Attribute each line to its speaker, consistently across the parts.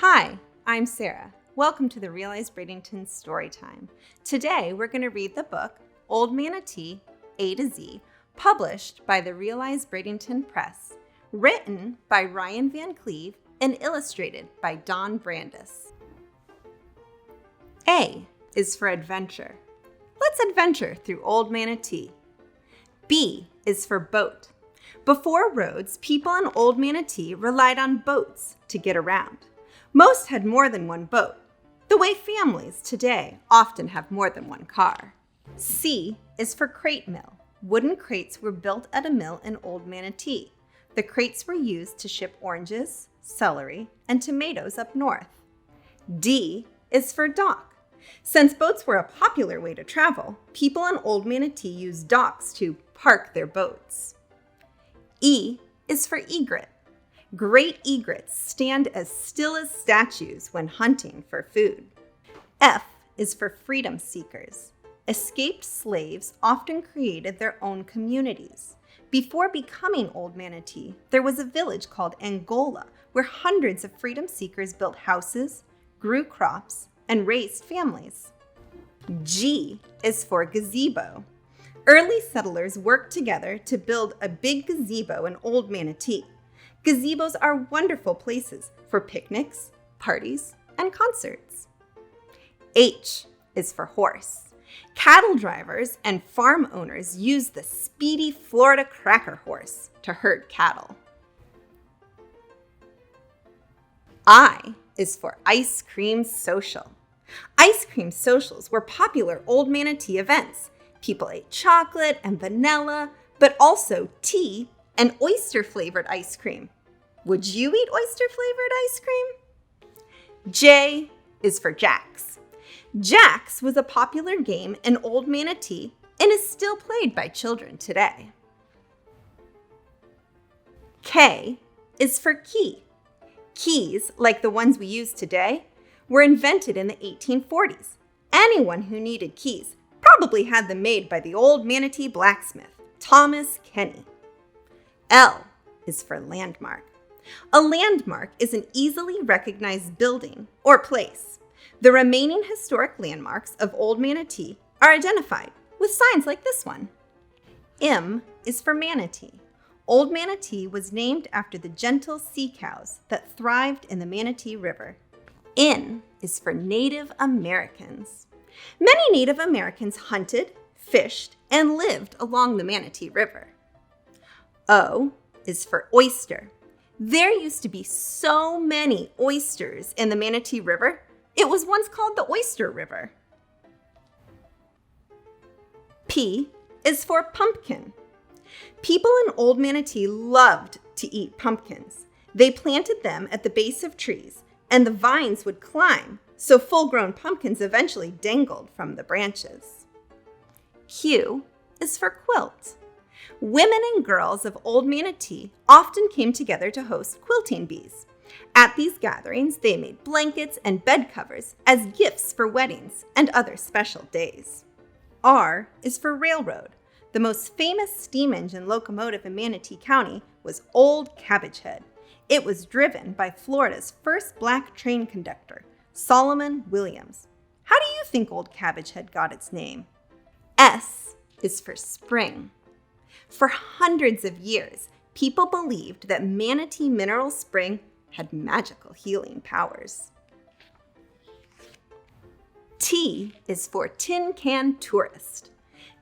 Speaker 1: Hi, I'm Sarah. Welcome to the Realize Bradenton Storytime. Today we're going to read the book Old Manatee, A to Z, published by the Realize Bradenton Press, written by Ryan Van Cleve and illustrated by Don Brandis. A is for adventure. Let's adventure through Old Manatee. B is for boat. Before roads, people in Old Manatee relied on boats to get around. Most had more than one boat, the way families today often have more than one car. C is for crate mill. Wooden crates were built at a mill in Old Manatee. The crates were used to ship oranges, celery, and tomatoes up north. D is for dock. Since boats were a popular way to travel, people in Old Manatee used docks to park their boats. E is for egret. Great egrets stand as still as statues when hunting for food. F is for freedom seekers. Escaped slaves often created their own communities. Before becoming Old Manatee, there was a village called Angola where hundreds of freedom seekers built houses, grew crops, and raised families. G is for gazebo. Early settlers worked together to build a big gazebo in Old Manatee. Gazebos are wonderful places for picnics, parties, and concerts. H is for horse. Cattle drivers and farm owners used the speedy Florida cracker horse to herd cattle. I is for ice cream social. Ice cream socials were popular Old Manatee events. People ate chocolate and vanilla, but also tea and oyster-flavored ice cream. Would you eat oyster-flavored ice cream? J is for jacks. Jacks was a popular game in Old Manatee and is still played by children today. K is for key. Keys, like the ones we use today, were invented in the 1840s. Anyone who needed keys probably had them made by the Old Manatee blacksmith, Thomas Kenny. L is for landmark. A landmark is an easily recognized building or place. The remaining historic landmarks of Old Manatee are identified with signs like this one. M is for manatee. Old Manatee was named after the gentle sea cows that thrived in the Manatee River. N is for Native Americans. Many Native Americans hunted, fished, and lived along the Manatee River. O is for oyster. There used to be so many oysters in the Manatee River, it was once called the Oyster River. P is for pumpkin. People in Old Manatee loved to eat pumpkins. They planted them at the base of trees, and the vines would climb, so full-grown pumpkins eventually dangled from the branches. Q is for quilt. Women and girls of Old Manatee often came together to host quilting bees. At these gatherings, they made blankets and bed covers as gifts for weddings and other special days. R is for railroad. The most famous steam engine locomotive in Manatee County was Old Cabbage Head. It was driven by Florida's first black train conductor, Solomon Williams. How do you think Old Cabbage Head got its name? S is for spring. For hundreds of years, people believed that Manatee Mineral Spring had magical healing powers. T is for tin can tourist.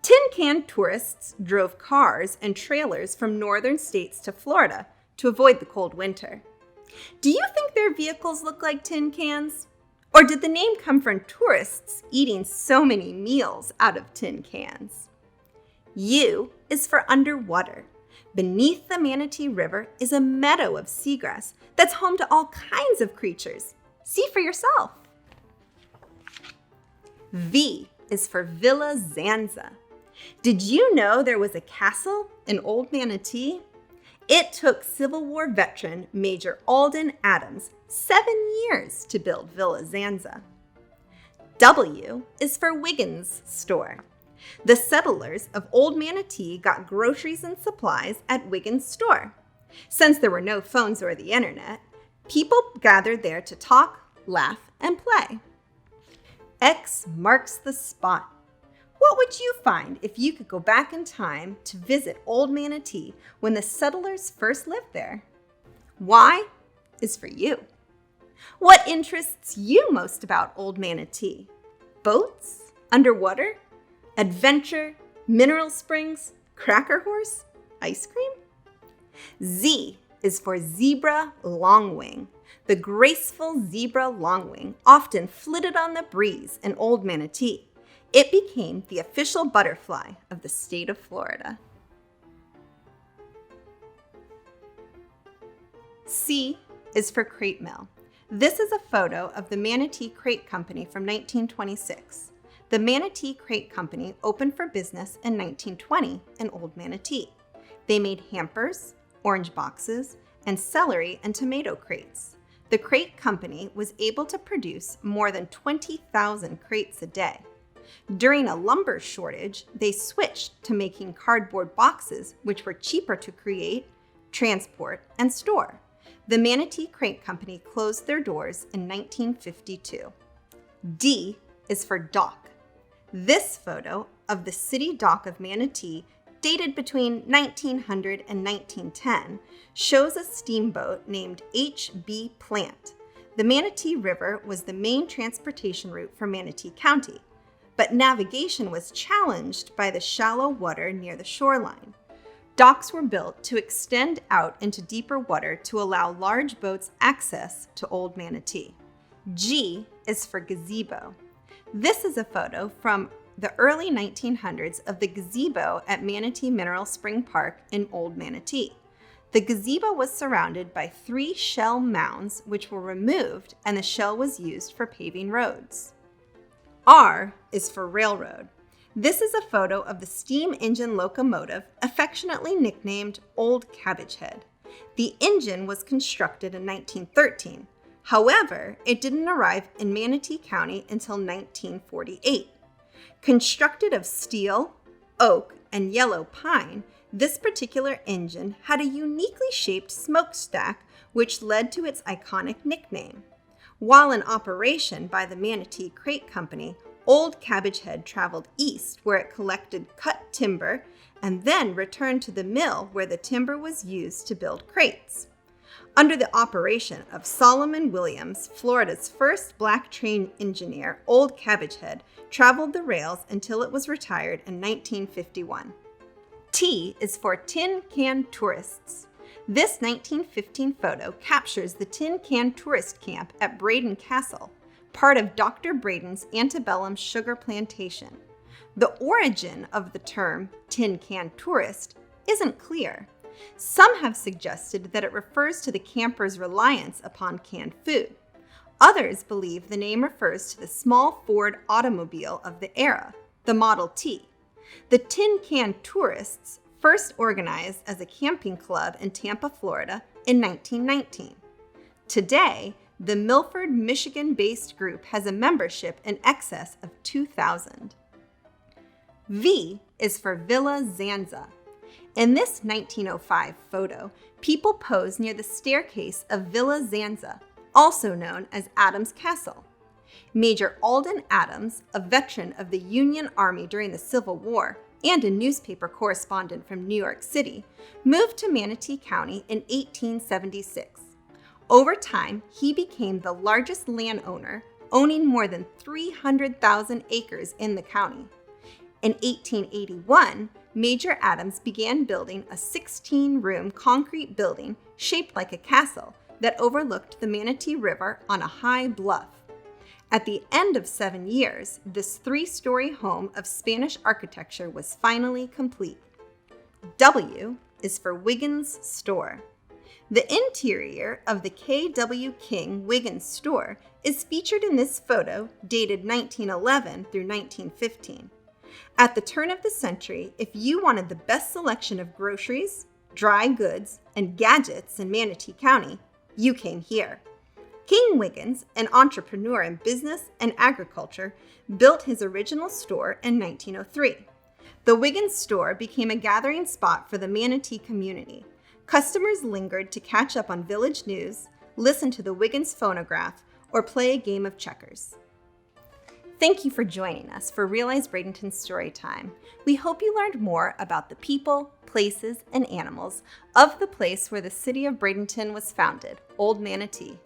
Speaker 1: Tin can tourists drove cars and trailers from northern states to Florida to avoid the cold winter. Do you think their vehicles look like tin cans? Or did the name come from tourists eating so many meals out of tin cans? U is for underwater. Beneath the Manatee River is a meadow of seagrass that's home to all kinds of creatures. See for yourself. V is for Villa Zanza. Did you know there was a castle in Old Manatee? It took Civil War veteran Major Alden Adams 7 years to build Villa Zanza. W is for Wiggins Store. The settlers of Old Manatee got groceries and supplies at Wiggins Store. Since there were no phones or the internet, People gathered there to talk, laugh, and play. X marks the spot. What would you find if you could go back in time to visit Old Manatee when the settlers first lived there? Y is for you. What interests you most about Old Manatee? Boats? Underwater? Adventure? Mineral springs? Cracker horse? Ice cream? Z is for zebra longwing. The graceful zebra longwing often flitted on the breeze in Old Manatee. It became the official butterfly of the state of Florida. C is for crate mill. This is a photo of the Manatee Crate Company from 1926. The Manatee Crate Company opened for business in 1920 in Old Manatee. They made hampers, orange boxes, and celery and tomato crates. The crate company was able to produce more than 20,000 crates a day. During a lumber shortage, they switched to making cardboard boxes, which were cheaper to create, transport, and store. The Manatee Crate Company closed their doors in 1952. D is for dock. This photo of the city dock of Manatee, dated between 1900 and 1910, shows a steamboat named H.B. Plant. The Manatee River was the main transportation route for Manatee County, but navigation was challenged by the shallow water near the shoreline. Docks were built to extend out into deeper water to allow large boats access to Old Manatee. G is for gazebo. This is a photo from the early 1900s of the gazebo at Manatee Mineral Spring Park in Old Manatee. The gazebo was surrounded by 3 shell mounds which were removed, and the shell was used for paving roads. R is for railroad. This is a photo of the steam engine locomotive, affectionately nicknamed Old Cabbage Head. The engine was constructed in 1913. However, it didn't arrive in Manatee County until 1948. Constructed of steel, oak, and yellow pine, this particular engine had a uniquely shaped smokestack, which led to its iconic nickname. While in operation by the Manatee Crate Company, Old Cabbage Head traveled east where it collected cut timber and then returned to the mill where the timber was used to build crates. Under the operation of Solomon Williams, Florida's first black train engineer, Old Cabbage Head traveled the rails until it was retired in 1951. T is for Tin Can Tourists. This 1915 photo captures the Tin Can Tourist Camp at Bradenton Castle, part of Dr. Bradenton's antebellum sugar plantation. The origin of the term Tin Can Tourist isn't clear. Some have suggested that it refers to the campers' reliance upon canned food. Others believe the name refers to the small Ford automobile of the era, the Model T. The Tin Can Tourists first organized as a camping club in Tampa, Florida in 1919. Today, the Milford, Michigan-based group has a membership in excess of 2,000. V is for Villa Zanza. In this 1905 photo, people pose near the staircase of Villa Zanza, also known as Adams Castle. Major Alden Adams, a veteran of the Union Army during the Civil War and a newspaper correspondent from New York City, moved to Manatee County in 1876. Over time, he became the largest landowner, owning more than 300,000 acres in the county. In 1881, Major Adams began building a 16-room concrete building shaped like a castle that overlooked the Manatee River on a high bluff. At the end of 7 years, this 3-story home of Spanish architecture was finally complete. W is for Wiggins Store. The interior of the K.W. King Wiggins Store is featured in this photo dated 1911 through 1915. At the turn of the century, if you wanted the best selection of groceries, dry goods, and gadgets in Manatee County, you came here. King Wiggins, an entrepreneur in business and agriculture, built his original store in 1903. The Wiggins Store became a gathering spot for the Manatee community. Customers lingered to catch up on village news, listen to the Wiggins phonograph, or play a game of checkers. Thank you for joining us for Realize Bradenton Storytime. We hope you learned more about the people, places, and animals of the place where the city of Bradenton was founded, Old Manatee.